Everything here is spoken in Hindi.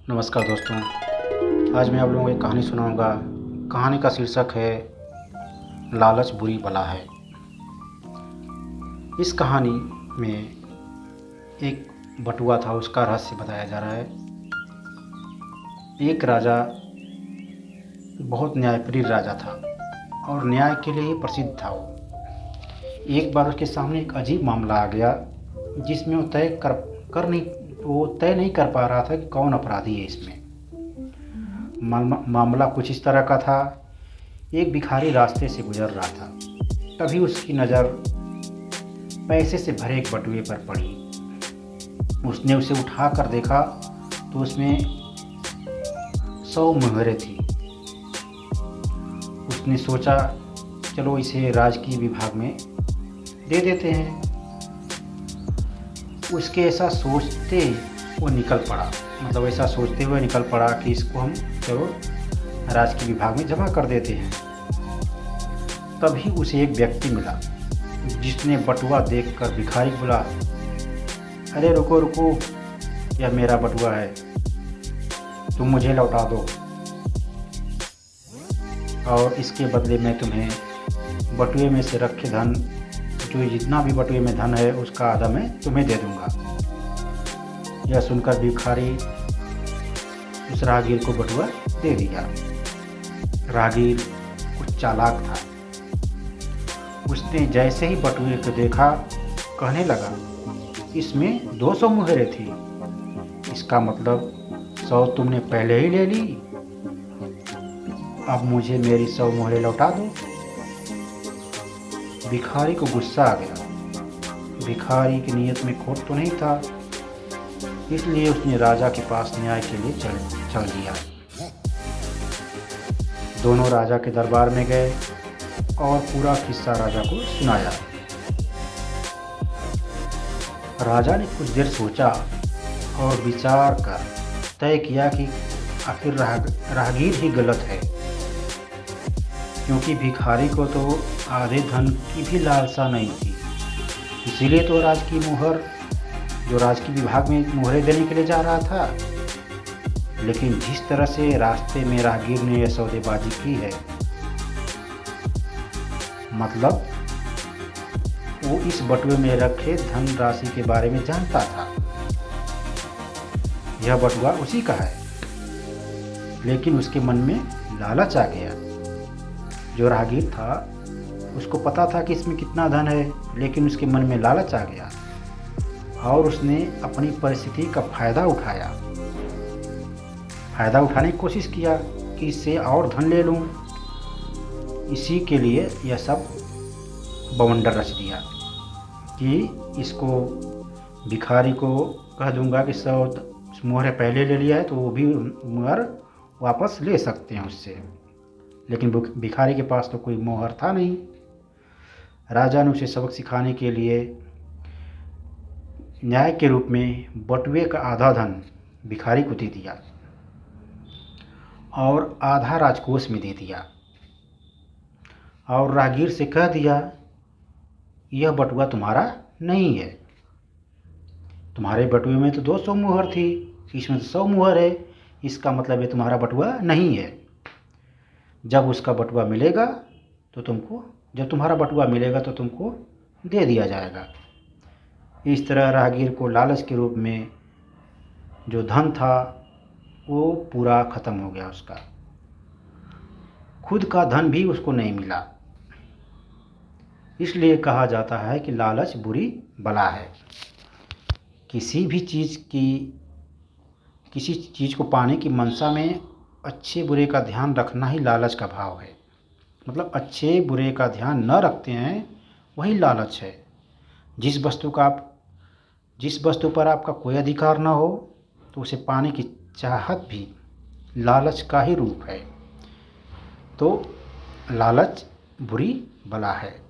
नमस्कार दोस्तों, आज मैं आप लोगों को एक कहानी सुनाऊंगा। कहानी का शीर्षक है लालच बुरी बला है। इस कहानी में एक बटुआ था, उसका रहस्य बताया जा रहा है। एक राजा बहुत न्यायप्रिय राजा था और न्याय के लिए ही प्रसिद्ध था वो। एक बार उसके सामने एक अजीब मामला आ गया जिसमें वो तय नहीं कर पा रहा था कि कौन अपराधी है इसमें। मामला कुछ इस तरह का था। एक भिखारी रास्ते से गुजर रहा था। तभी उसकी नज़र पैसे से भरे एक बटुए पर पड़ी। उसने उसे उठा कर देखा तो उसमें 100 मुहरें थी। उसने सोचा चलो इसे राजकीय विभाग में दे देते हैं। उसके ऐसा सोचते वो निकल पड़ा, ऐसा सोचते हुए निकल पड़ा कि इसको हम चलो राजकीय विभाग में जमा कर देते हैं। तभी उसे एक व्यक्ति मिला जिसने बटुआ देखकर भिखारी को बोला, अरे रुको रुको, यह मेरा बटुआ है, तुम मुझे लौटा दो और इसके बदले मैं तुम्हें बटुए में से रखे धन, जो जितना भी बटुए में धन है उसका आधा मैं तुम्हें दे दूंगा। यह सुनकर भिखारी उस राहगीर को बटुआ दे दिया। राहगीर कुछ चालाक था। उसने जैसे ही बटुए को देखा कहने लगा, इसमें 200 मुहरें थी, इसका मतलब 100 तुमने पहले ही ले ली। अब मुझे मेरी 100 मुहरें लौटा दो। भिखारी को गुस्सा आ गया। भिखारी की नीयत में खोट तो नहीं था, इसलिए उसने राजा के पास न्याय के लिए चल दिया। दोनों राजा के दरबार में गए और पूरा किस्सा राजा को सुनाया। राजा ने कुछ देर सोचा और विचार कर तय किया कि आखिर राहगीर ही गलत है, क्योंकि भिखारी को तो आधे धन की भी लालसा नहीं थी। इसीलिए तो राजकीय विभाग में मुहरें देने के लिए जा रहा था। लेकिन जिस तरह से रास्ते में राहगीर ने यह सौदेबाजी की है, मतलब वो इस बटुए में रखे धन राशि के बारे में जानता था। यह बटुआ उसी का है, लेकिन उसके मन में लालच आ गया। जो राहगीर था उसको पता था कि इसमें कितना धन है, लेकिन उसके मन में लालच आ गया और उसने अपनी परिस्थिति का फ़ायदा उठाने की कोशिश किया कि इससे और धन ले लूं। इसी के लिए यह सब बवंडर रच दिया कि इसको भिखारी को कह दूंगा कि 100 मुहरें पहले ले लिया है तो वो भी मुहर वापस ले सकते हैं उससे। लेकिन भिखारी के पास तो कोई मोहर था नहीं। राजा ने उसे सबक सिखाने के लिए न्याय के रूप में बटुए का आधा धन भिखारी को दे दिया और आधा राजकोष में दे दिया और राहगीर से कह दिया, यह बटुआ तुम्हारा नहीं है। तुम्हारे बटुए में तो 200 मुहर थी, इसमें तो 100 मुहर है, इसका मतलब ये तुम्हारा बटुआ नहीं है। जब तुम्हारा बटुआ मिलेगा तो तुमको दे दिया जाएगा। इस तरह राहगीर को लालच के रूप में जो धन था वो पूरा ख़त्म हो गया। उसका खुद का धन भी उसको नहीं मिला। इसलिए कहा जाता है कि लालच बुरी बला है। किसी चीज़ को पाने की मंशा में अच्छे बुरे का ध्यान रखना ही लालच का भाव है। मतलब अच्छे बुरे का ध्यान न रखते हैं वही लालच है। जिस वस्तु पर आपका कोई अधिकार न हो तो उसे पाने की चाहत भी लालच का ही रूप है। तो लालच बुरी बला है।